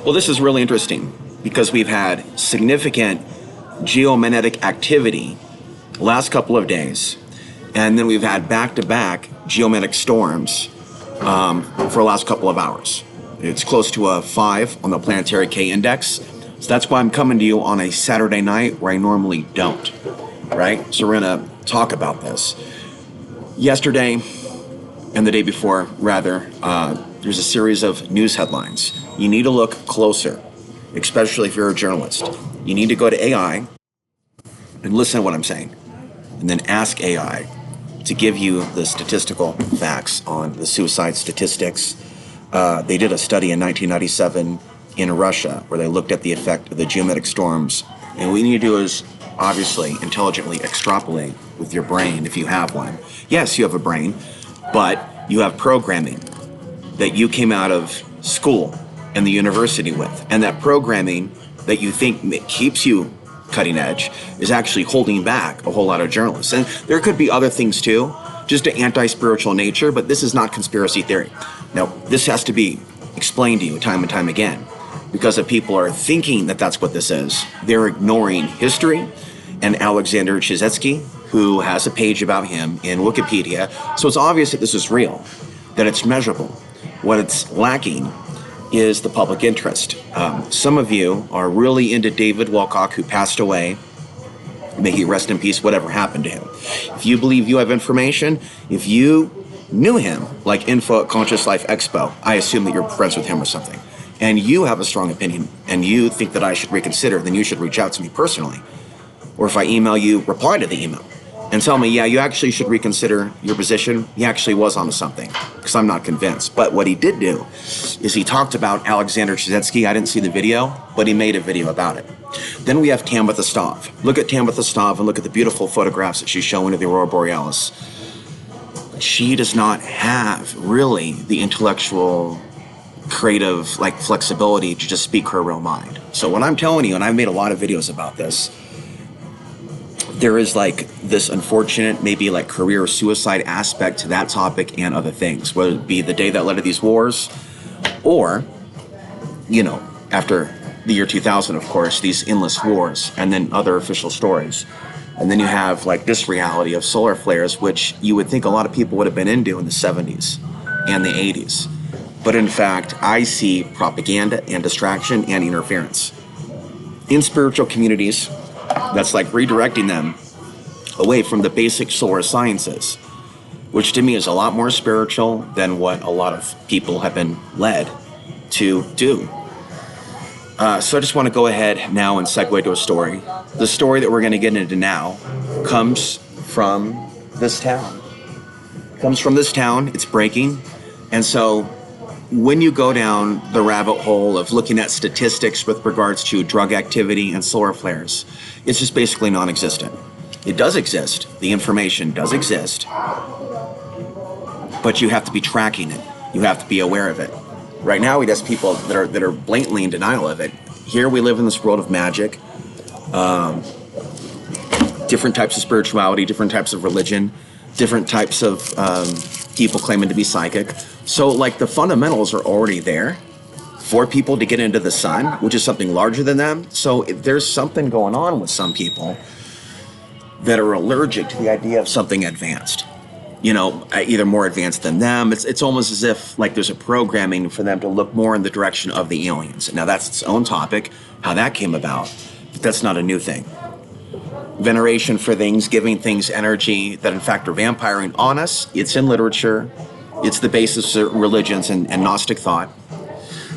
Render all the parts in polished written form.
Well, this is really interesting because we've had significant geomagnetic activity the last couple of days, and then we've had back-to-back geomagnetic storms for the last couple of hours. It's close to a 5 on the planetary K index, so that's why I'm coming to you on a Saturday night where I normally don't, right? So we're gonna talk about this. Yesterday, and the day before, rather, there's a series of news headlines. You need to look closer, especially if you're a journalist. You need to go to AI and listen to what I'm saying, and then ask AI to give you the statistical facts on the suicide statistics. They did a study in 1997 in Russia where they looked at the effect of the geomagnetic storms. And what you need to do is obviously intelligently extrapolate with your brain if you have one. Yes, you have a brain, but you have programming that you came out of school and the university with. And that programming that you think keeps you cutting edge is actually holding back a whole lot of journalists. And there could be other things too, just an anti-spiritual nature, but this is not conspiracy theory. Now, this has to be explained to you time and time again, because if people are thinking that that's what this is, they're ignoring history and Alexander Chizetsky, who has a page about him in Wikipedia. So it's obvious that this is real, that it's measurable. What it's lacking is the public interest. Some of you are really into David Wilcock, who passed away. May he rest in peace, whatever happened to him. If you believe you have information, if you knew him, like info at Conscious Life Expo, I assume that you're friends with him or something, and you have a strong opinion, and you think that I should reconsider, then you should reach out to me personally. Or if I email you, reply to the email and tell me, yeah, you actually should reconsider your position. He actually was onto something, because I'm not convinced. But what he did do is he talked about Alexander Chizetsky. I didn't see the video, but he made a video about it. Then we have Tabitha Stav. Look at Tabitha Stav and look at the beautiful photographs that she's showing of the Aurora Borealis. She does not have really the intellectual, creative, flexibility to just speak her real mind. So what I'm telling you, and I've made a lot of videos about this, there is this unfortunate, maybe career suicide aspect to that topic and other things, whether it be the day that led to these wars, or, after the year 2000, of course, these endless wars, and then other official stories. And then you have this reality of solar flares, which you would think a lot of people would have been into in the 70s and the 80s. But in fact, I see propaganda and distraction and interference in spiritual communities. That's redirecting them away from the basic solar sciences, which to me is a lot more spiritual than what a lot of people have been led to do. So I just want to go ahead now and segue to a story. The story that we're going to get into now comes from this town. It's breaking. And so when you go down the rabbit hole of looking at statistics with regards to drug activity and solar flares, it's just basically non-existent. It does exist. The information does exist. But you have to be tracking it. You have to be aware of it. Right now, we have people that are blatantly in denial of it. Here we live in this world of magic, different types of spirituality, different types of religion, different types of people claiming to be psychic. So the fundamentals are already there for people to get into the sun, which is something larger than them. So if there's something going on with some people that are allergic to the idea of something advanced, either more advanced than them. It's almost as if there's a programming for them to look more in the direction of the aliens. Now that's its own topic, how that came about, but that's not a new thing. Veneration for things, giving things energy that in fact are vampiring on us. It's in literature. It's the basis of religions and Gnostic thought.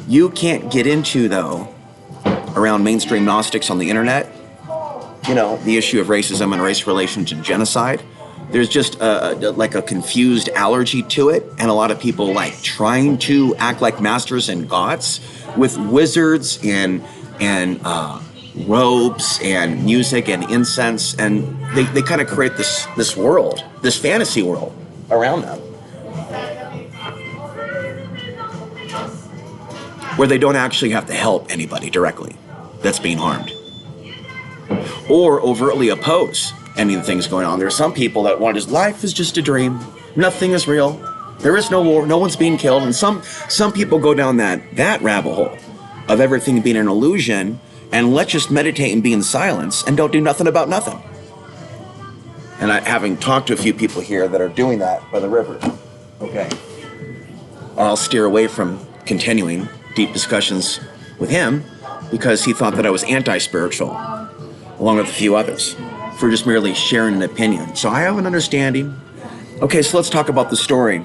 You can't get into, though, around mainstream Gnostics on the internet, the issue of racism and race relations and genocide. There's just a confused allergy to it, and a lot of people trying to act like masters and gods with wizards and robes and music and incense, and they kind of create this world, this fantasy world around them, where they don't actually have to help anybody directly that's being harmed, or overtly oppose any of the things going on. There are some people that want life is just a dream, nothing is real, there is no war, no one's being killed, and some people go down that rabbit hole of everything being an illusion, and let's just meditate and be in silence and don't do nothing about nothing. And having talked to a few people here that are doing that by the river, okay, I'll steer away from continuing deep discussions with him because he thought that I was anti-spiritual, along with a few others, for just merely sharing an opinion. So I have an understanding. Okay, so let's talk about the story.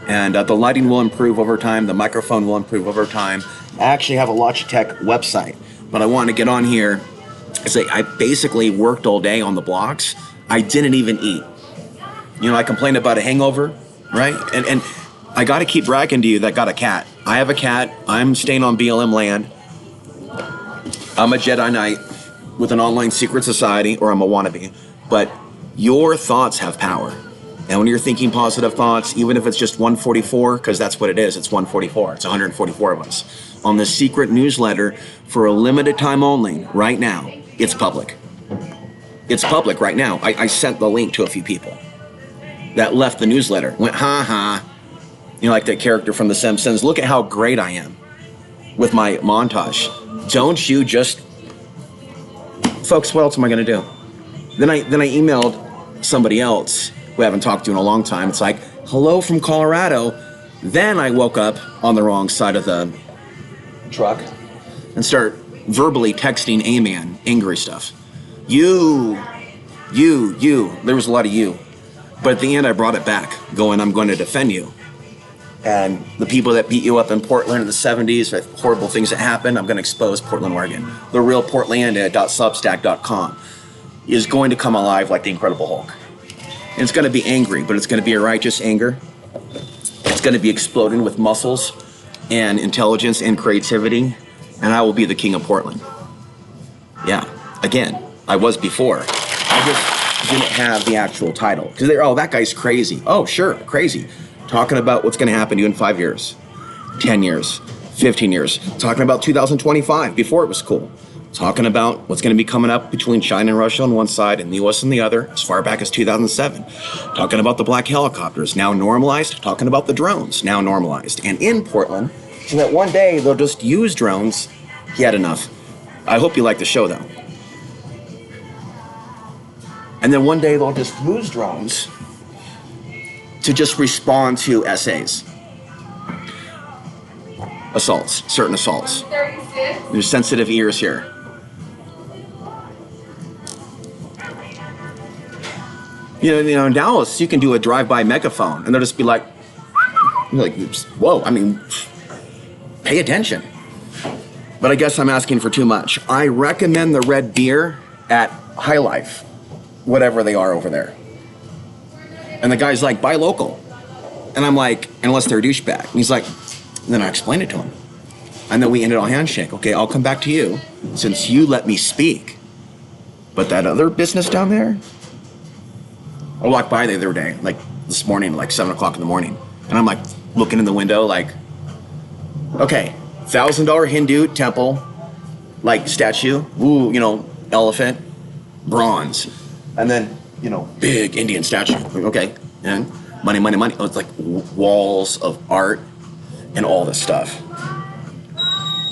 And the lighting will improve over time. The microphone will improve over time. I actually have a Logitech website, but I want to get on here. I basically worked all day on the blocks. I didn't even eat. You know, I complained about a hangover, right? And I got to keep bragging to you that I got a cat. I have a cat. I'm staying on BLM land. I'm a Jedi Knight with an online secret society, or I'm a wannabe. But your thoughts have power. And when you're thinking positive thoughts, even if it's just 144, because that's what it is, it's 144. It's 144 of us. On the secret newsletter for a limited time only, right now, it's public. It's public right now. I sent the link to a few people that left the newsletter. Went, ha ha. You know, like that character from The Simpsons. Look at how great I am with my montage. Don't you just... Folks, what else am I going to do? Then I emailed somebody else who I haven't talked to in a long time. It's like, hello from Colorado. Then I woke up on the wrong side of the truck and start verbally texting A-Man angry stuff. You. There was a lot of you. But at the end, I brought it back, going, I'm going to defend you. And the people that beat you up in Portland in the 70s, horrible things that happened, I'm going to expose Portland, Oregon. The real Portlandia.substack.com is going to come alive like the Incredible Hulk. And it's going to be angry, but it's going to be a righteous anger. It's going to be exploding with muscles and intelligence and creativity. And I will be the king of Portland. Yeah, again, I was before. I just didn't have the actual title. Because they're, oh, that guy's crazy. Oh, sure, crazy. Talking about what's going to happen to you in 5 years, 10 years, 15 years. Talking about 2025, before it was cool. Talking about what's going to be coming up between China and Russia on one side and the U.S. on the other, as far back as 2007. Talking about the black helicopters, now normalized. Talking about the drones, now normalized. And in Portland, so that one day they'll just use drones. He had enough. I hope you like the show, though. And then one day they'll just use drones to just respond to essays. Assaults, certain assaults. There's sensitive ears here. You know, in Dallas, you can do a drive-by megaphone, and they'll just be like, whoa, I mean, pay attention. But I guess I'm asking for too much. I recommend the red beer at High Life, whatever they are over there. And the guy's like, buy local. And I'm like, unless they're a douchebag. And he's like, and then I explained it to him. And then we ended on handshake. Okay, I'll come back to you since you let me speak. But that other business down there, I walked by the other day, like this morning, like 7 o'clock in the morning. And I'm like looking in the window like, okay, $1,000 Hindu temple, like statue, ooh, you know, elephant, bronze. And then, you know, big Indian statue. Okay, and money. Oh, it's like walls of art and all this stuff.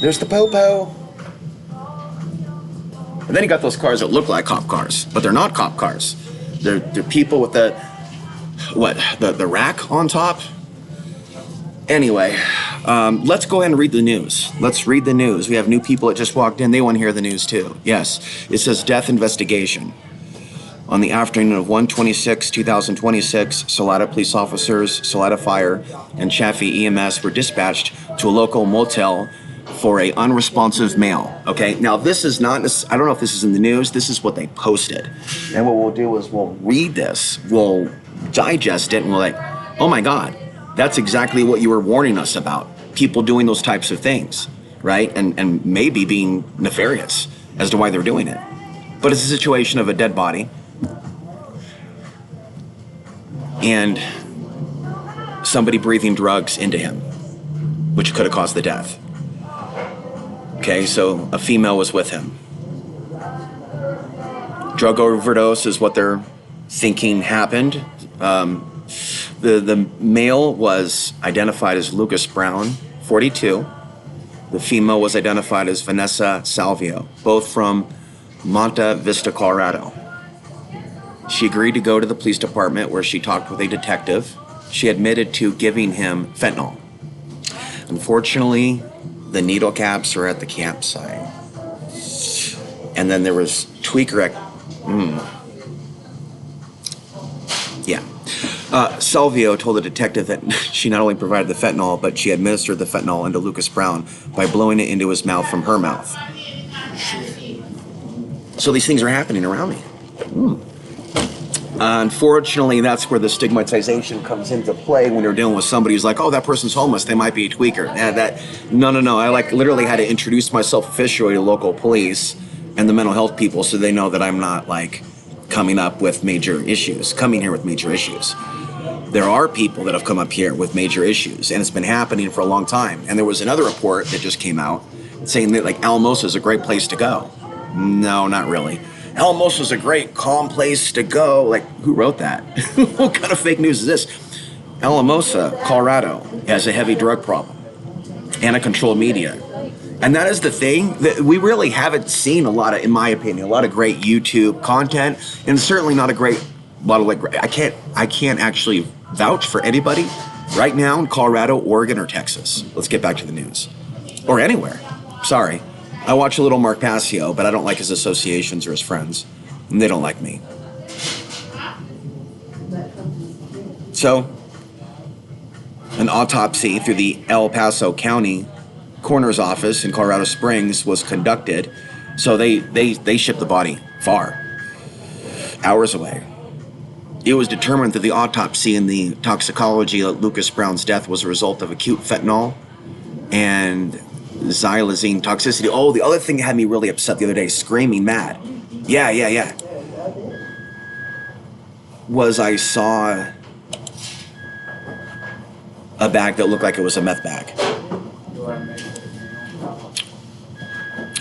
There's the popo. And then you got those cars that look like cop cars, but they're not cop cars. They're people with the rack on top. Anyway, let's go ahead and read the news. Let's read the news. We have new people that just walked in. They want to hear the news too. Yes, it says death investigation. On the afternoon of 1/26/2026, Salida police officers, Salida Fire, and Chaffee EMS were dispatched to a local motel for a unresponsive male. Okay, now this is not, I don't know if this is in the news, this is what they posted. And what we'll do is we'll read this, we'll digest it, and we're like, oh my God, that's exactly what you were warning us about. People doing those types of things, right? And maybe being nefarious as to why they're doing it. But it's a situation of a dead body. And somebody breathing drugs into him, which could have caused the death. Okay, so a female was with him. Drug overdose is what they're thinking happened. The male was identified as Lucas Brown, 42. The female was identified as Vanessa Salvio, both from Monte Vista, Colorado. She agreed to go to the police department where she talked with a detective. She admitted to giving him fentanyl. Unfortunately, the needle caps were at the campsite. And then there was tweaker. Salvio told the detective that she not only provided the fentanyl, but she administered the fentanyl into Lucas Brown by blowing it into his mouth from her mouth. So these things are happening around me. Unfortunately, that's where the stigmatization comes into play when you're dealing with somebody who's like, oh, that person's homeless, they might be a tweaker. No. I literally had to introduce myself officially to local police and the mental health people so they know that I'm not coming here with major issues. There are people that have come up here with major issues, and it's been happening for a long time. And there was another report that just came out saying that Alamosa is a great place to go. No, not really. Alamosa is a great, calm place to go. Who wrote that? What kind of fake news is this? Alamosa, Colorado, has a heavy drug problem and a controlled media. And that is the thing that we really haven't seen a lot of, in my opinion, a lot of great YouTube content, and certainly not a lot of I can't actually vouch for anybody right now in Colorado, Oregon, or Texas. Let's get back to the news. Or anywhere. Sorry. I watch a little Mark Passio, but I don't like his associations or his friends. And they don't like me. So, an autopsy through the El Paso County Coroner's Office in Colorado Springs was conducted. So they shipped the body far, hours away. It was determined that the autopsy and the toxicology of Lucas Brown's death was a result of acute fentanyl and xylazine toxicity. Oh, the other thing that had me really upset the other day, screaming mad. Yeah. Was I saw a bag that looked like it was a meth bag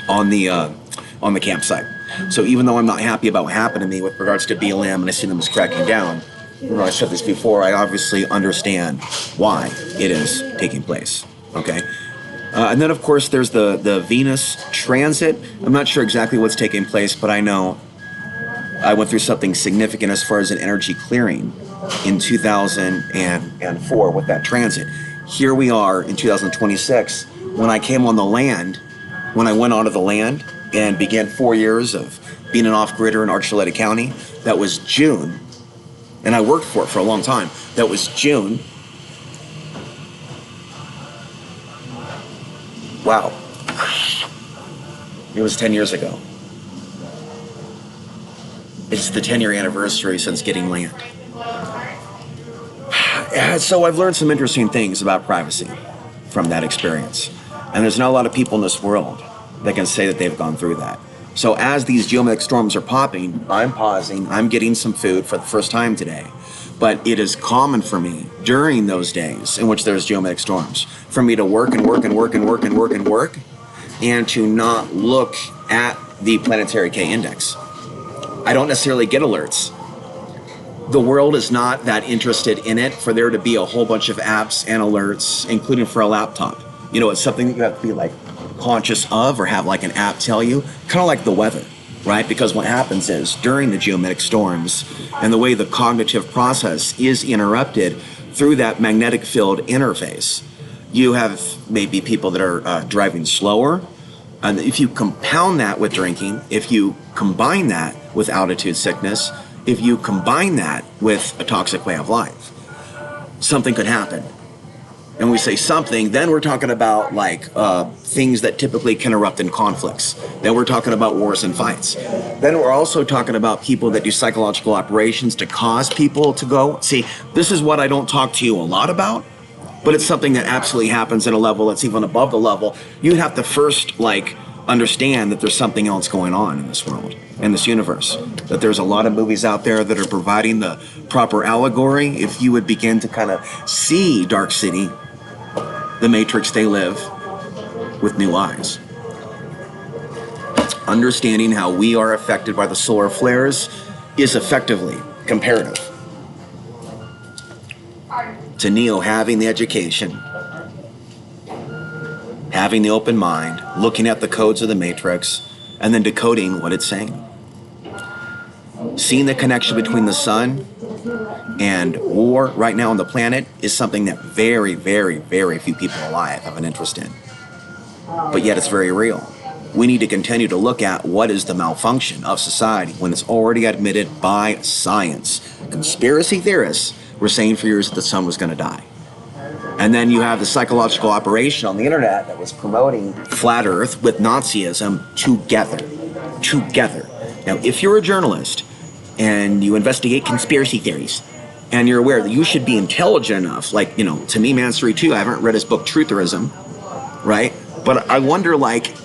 on the campsite. So even though I'm not happy about what happened to me with regards to BLM and I see them as cracking down, I said this before, I obviously understand why it is taking place. Okay. And then, of course, there's the Venus transit. I'm not sure exactly what's taking place, but I know I went through something significant as far as an energy clearing in 2004 with that transit. Here we are in 2026. When I came on the land, when I went onto the land and began 4 years of being an off-gridder in Archuleta County, that was June. And I worked for it for a long time. That was June. Wow. It was 10 years ago. It's the 10-year anniversary since getting land. So I've learned some interesting things about privacy from that experience. And there's not a lot of people in this world that can say that they've gone through that. So as these geomagnetic storms are popping, I'm pausing, I'm getting some food for the first time today. But it is common for me during those days in which there's geomagnetic storms for me to work and to not look at the planetary K index. I don't necessarily get alerts. The world is not that interested in it for there to be a whole bunch of apps and alerts, including for a laptop. It's something that you have to be conscious of or have an app tell you, kind of like the weather. Right? Because what happens is during the geomagnetic storms and the way the cognitive process is interrupted through that magnetic field interface, you have maybe people that are driving slower. And if you compound that with drinking, if you combine that with altitude sickness, if you combine that with a toxic way of life, something could happen. And we say something, then we're talking about things that typically can erupt in conflicts. Then we're talking about wars and fights. Then we're also talking about people that do psychological operations to cause people to go. See, this is what I don't talk to you a lot about, but it's something that absolutely happens at a level that's even above the level. You have to first understand that there's something else going on in this world, in this universe. That there's a lot of movies out there that are providing the proper allegory. If you would begin to kind of see Dark City, the Matrix they live, with new eyes. Understanding how we are affected by the solar flares is effectively comparative to Neo having the education, having the open mind, looking at the codes of the matrix, and then decoding what it's saying. Seeing the connection between the sun and war right now on the planet is something that very, very, very few people alive have an interest in. But yet it's very real. We need to continue to look at what is the malfunction of society when it's already admitted by science. Conspiracy theorists were saying for years that the sun was going to die. And then you have the psychological operation on the internet that was promoting flat earth with Nazism together. Now, if you're a journalist and you investigate conspiracy theories and you're aware that you should be intelligent enough, like, Tamim Ansari too, I haven't read his book Trutherism, right? But I wonder,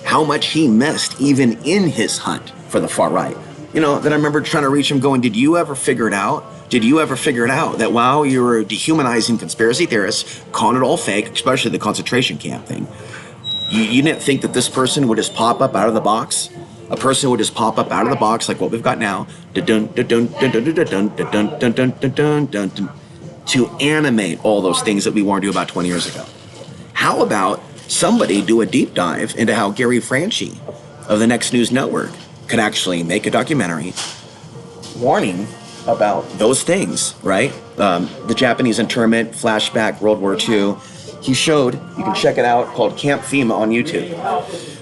how much he missed even in his hunt for the far right. Then I remember trying to reach him going, did you ever figure it out? That while you were dehumanizing conspiracy theorists, calling it all fake, especially the concentration camp thing, you didn't think that this person would just pop up out of the box? A person would just pop up out of the box like what we've got now, to animate all those things that we warned you about 20 years ago. How about somebody do a deep dive into how Gary Franchi of the Next News Network could actually make a documentary warning about those things, right? The Japanese internment, flashback, World War II. He showed, you can check it out, called Camp FEMA on YouTube.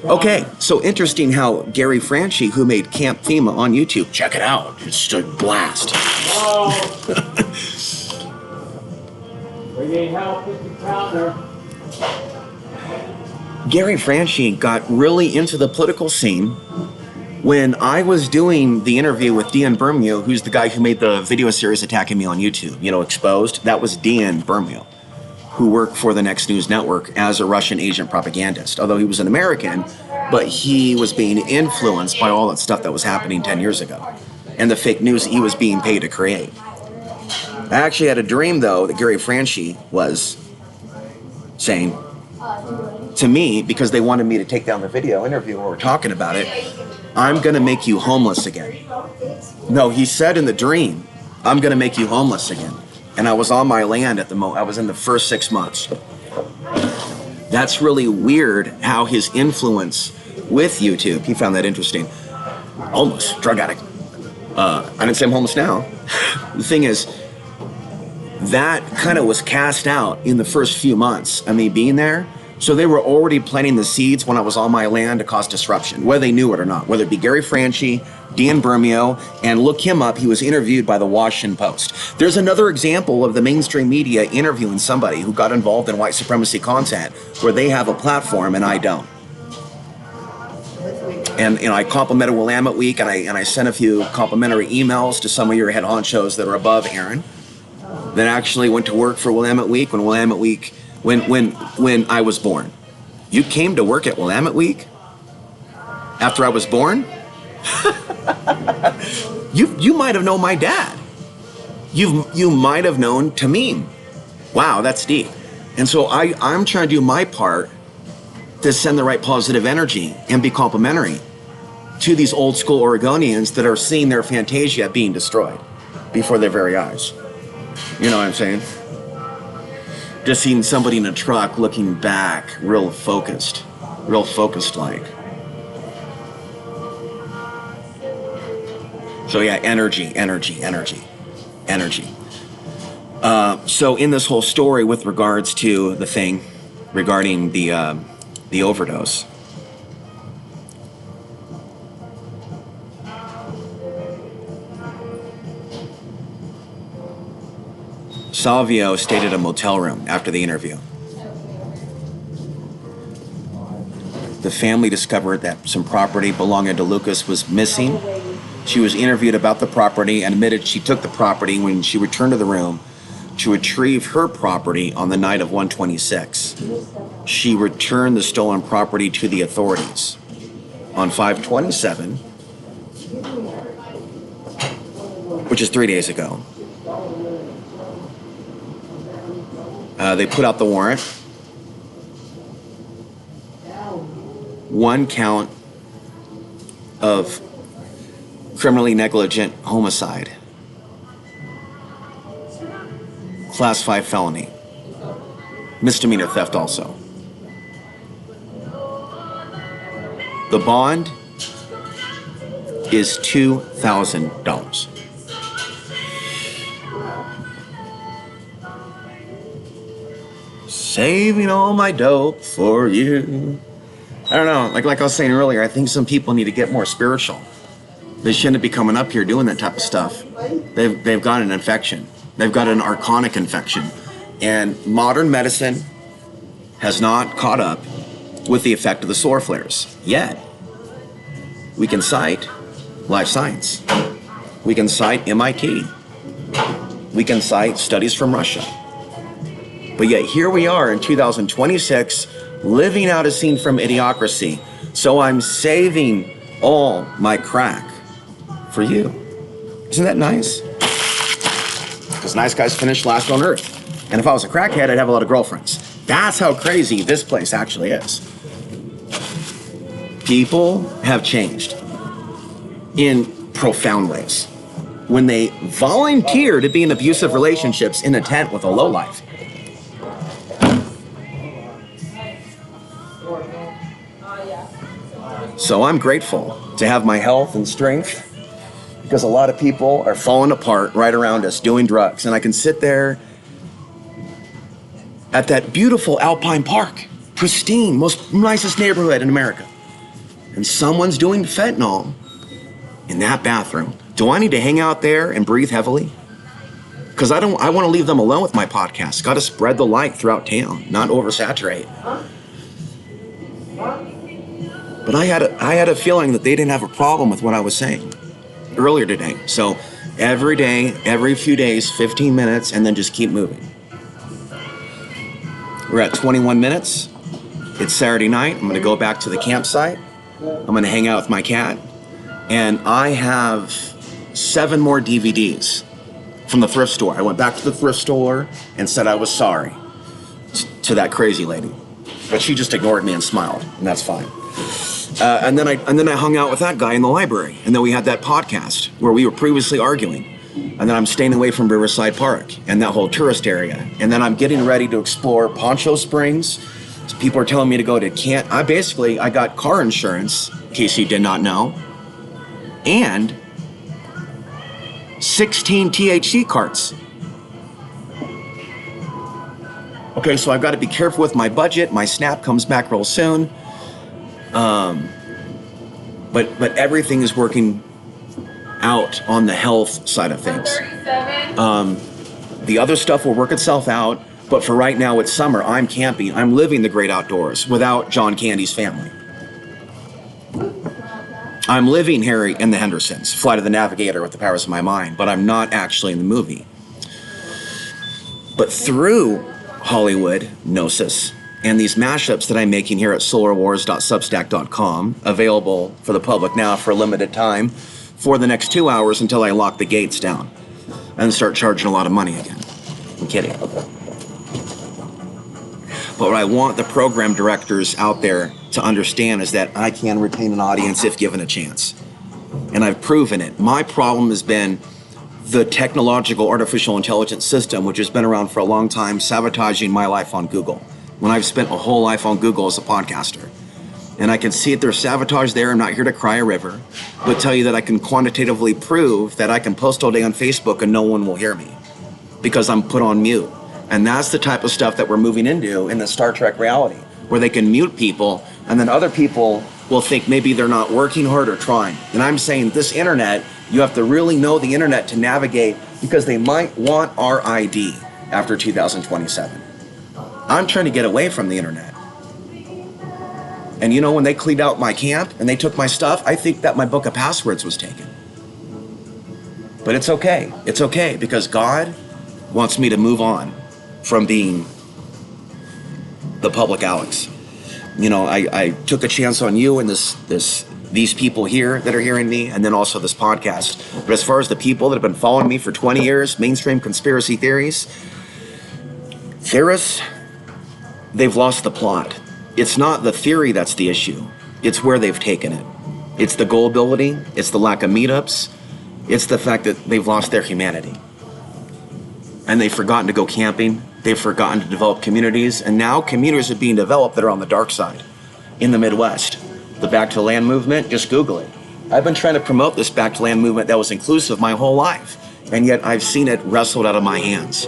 Okay, so interesting how Gary Franchi, who made Camp FEMA on YouTube, check it out, it's a blast. We need help with the counter. Gary Franchi got really into the political scene when I was doing the interview with Dian Bermio, who's the guy who made the video series attacking me on YouTube, Exposed. That was Dian Bermio, who worked for the Next News Network as a Russian agent propagandist. Although he was an American, but he was being influenced by all that stuff that was happening 10 years ago and the fake news that he was being paid to create. I actually had a dream, though, that Gary Franchi was saying to me, because they wanted me to take down the video interview where we're talking about it, I'm going to make you homeless again. No, he said in the dream, I'm going to make you homeless again. And I was on my land at the moment. I was in the first 6 months. That's really weird how his influence with YouTube, he found that interesting. Homeless, drug addict. I didn't say I'm homeless now. The thing is, that kind of was cast out in the first few months of me being there. So they were already planting the seeds when I was on my land to cause disruption, whether they knew it or not, whether it be Gary Franchi, Dian Bermio, and look him up. He was interviewed by the Washington Post. There's another example of the mainstream media interviewing somebody who got involved in white supremacy content where they have a platform and I don't. And I complimented Willamette Week, and I sent a few complimentary emails to some of your head honchos that are above Aaron that actually went to work for Willamette Week when I was born. You came to work at Willamette Week after I was born? You might have known my dad. You might have known Tamim. Wow, that's deep. And so I'm trying to do my part to send the right positive energy and be complimentary to these old school Oregonians that are seeing their fantasia being destroyed before their very eyes. You know what I'm saying? Just seeing somebody in a truck looking back, real focused like. So yeah, energy. So in this whole story with regards to the thing regarding the overdose, Salvio stayed at a motel room after the interview. The family discovered that some property belonging to Lucas was missing. She was interviewed about the property and admitted she took the property when she returned to the room to retrieve her property on the night of 126. She returned the stolen property to the authorities. On 5/27, which is 3 days ago, they put out the warrant. 1 count of criminally negligent homicide. Class 5 felony. Misdemeanor theft also. The bond is $2,000. Saving all my dope for you. I don't know, like I was saying earlier, I think some people need to get more spiritual. They shouldn't be coming up here doing that type of stuff. They've got an infection. They've got an archonic infection. And modern medicine has not caught up with the effect of the solar flares yet. We can cite life science. We can cite MIT. We can cite studies from Russia. But yet here we are in 2026, living out a scene from Idiocracy. So I'm saving all my crack for you. Isn't that nice? Because nice guys finish last on earth. And if I was a crackhead, I'd have a lot of girlfriends. That's how crazy this place actually is. People have changed in profound ways when they volunteer to be in abusive relationships in a tent with a lowlife. So I'm grateful to have my health and strength, because a lot of people are falling apart right around us doing drugs. And I can sit there at that beautiful Alpine Park, pristine, most nicest neighborhood in America, and someone's doing fentanyl in that bathroom. Do I need to hang out there and breathe heavily? Because I want to leave them alone with my podcast. Got to spread the light throughout town, not oversaturate. But I had a feeling that they didn't have a problem with what I was saying earlier today. So every day, every few days, 15 minutes, and then just keep moving. We're at 21 minutes. It's Saturday night. I'm going to go back to the campsite. I'm going to hang out with my cat. And I have 7 more DVDs from the thrift store. I went back to the thrift store and said I was sorry to that crazy lady. But she just ignored me and smiled, and that's fine. And then I hung out with that guy in the library. And then we had that podcast where we were previously arguing. And then I'm staying away from Riverside Park and that whole tourist area. And then I'm getting ready to explore Poncho Springs. So people are telling me to go to I got car insurance, in case you did not know, and 16 THC carts. Okay, so I've got to be careful with my budget. My SNAP comes back real soon. But everything is working out on the health side of things. The other stuff will work itself out, but for right now, it's summer. I'm camping. I'm living the great outdoors without John Candy's family. I'm living Harry and the Hendersons, Flight of the Navigator with the powers of my mind, but I'm not actually in the movie. But through Hollywood Gnosis and these mashups that I'm making here at solarwars.substack.com, available for the public now for a limited time for the next 2 hours until I lock the gates down and start charging a lot of money again. I'm kidding. But what I want the program directors out there to understand is that I can retain an audience if given a chance. And I've proven it. My problem has been the technological artificial intelligence system, which has been around for a long time, sabotaging my life on Google, when I've spent a whole life on Google as a podcaster. And I can see it, there's sabotage there. I'm not here to cry a river, but tell you that I can quantitatively prove that I can post all day on Facebook and no one will hear me because I'm put on mute. And that's the type of stuff that we're moving into in the Star Trek reality, where they can mute people and then other people will think maybe they're not working hard or trying. And I'm saying this internet, you have to really know the internet to navigate, because they might want our ID after 2027. I'm trying to get away from the internet. And you know, when they cleaned out my camp and they took my stuff, I think that my book of passwords was taken. But it's okay. It's okay, because God wants me to move on from being the public Alex. You know, I took a chance on you and these people here that are hearing me, and then also this podcast. But as far as the people that have been following me for 20 years, mainstream conspiracy theories, theorists, they've lost the plot. It's not the theory that's the issue. It's where they've taken it. It's the gullibility. It's the lack of meetups. It's the fact that they've lost their humanity. And they've forgotten to go camping. They've forgotten to develop communities. And now communities are being developed that are on the dark side in the Midwest. the Back to the Land movement, just Google it. I've been trying to promote this Back to the Land movement that was inclusive my whole life, and yet I've seen it wrestled out of my hands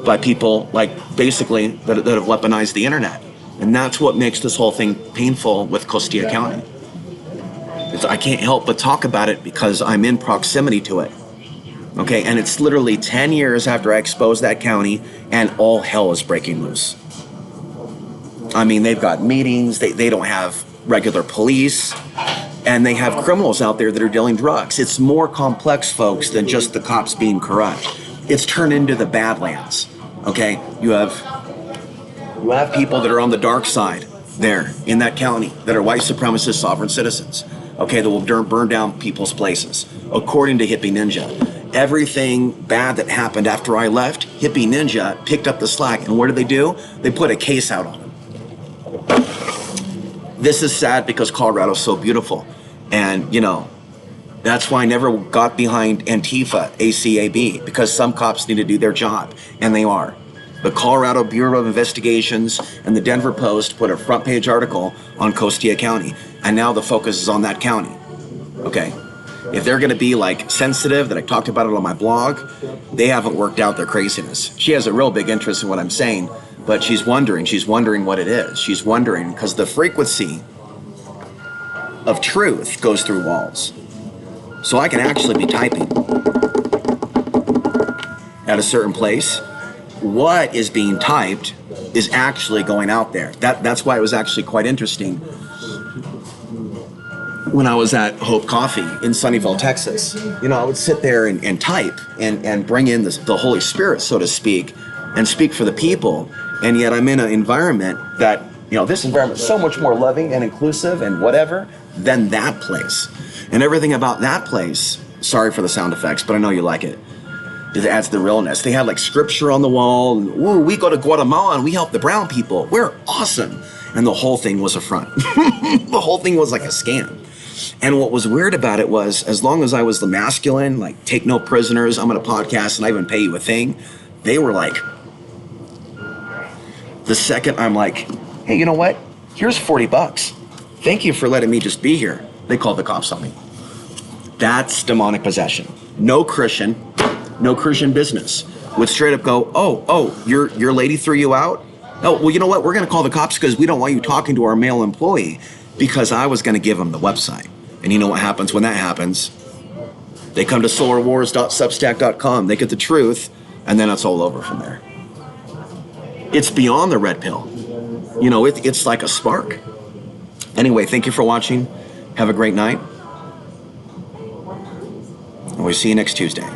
by people like basically that have weaponized the internet. And that's what makes this whole thing painful with Costilla County. I can't help but talk about it because I'm in proximity to it. Okay, and it's literally 10 years after I exposed that county, and all hell is breaking loose. I mean, they've got meetings, they don't have regular police, and they have criminals out there that are dealing drugs. It's more complex, folks, than just the cops being corrupt. It's turned into the Badlands. Okay, you have people that are on the dark side there in that county that are white supremacist sovereign citizens. Okay, that will burn down people's places, according to Hippie Ninja. Everything bad that happened after I left, Hippie Ninja picked up the slack, and what did they do? They put a case out on him. This is sad because Colorado's so beautiful, and that's why I never got behind Antifa, ACAB, because some cops need to do their job, and they are. The Colorado Bureau of Investigations and the Denver Post put a front page article on Costilla County, and now the focus is on that county. Okay, if they're going to be like sensitive, that I talked about it on my blog, they haven't worked out their craziness. She has a real big interest in what I'm saying, but she's wondering what it is. She's wondering because the frequency of truth goes through walls. So I can actually be typing at a certain place. What is being typed is actually going out there. That's why it was actually quite interesting when I was at Hope Coffee in Sunnyvale, Texas. I would sit there and type and bring in the Holy Spirit, so to speak, and speak for the people. And yet I'm in an environment that, this environment is so much more loving and inclusive and whatever than that place. And everything about that place, sorry for the sound effects, but I know you like it. It adds the realness. They had like scripture on the wall. And, ooh, we go to Guatemala and we help the brown people. We're awesome. And the whole thing was a front. The whole thing was like a scam. And what was weird about it was, as long as I was the masculine, like take no prisoners, I'm going to podcast and I even pay you a thing, they were like, the second I'm like, hey, you know what? Here's $40. Thank you for letting me just be here. They called the cops on me. That's demonic possession. No Christian business would straight up go, oh, your lady threw you out? Oh, well, you know what? We're going to call the cops because we don't want you talking to our male employee, because I was going to give them the website. And you know what happens when that happens? They come to solarwars.substack.com. They get the truth, and then it's all over from there. It's beyond the red pill. It's like a spark. Anyway, thank you for watching. Have a great night. And we'll see you next Tuesday.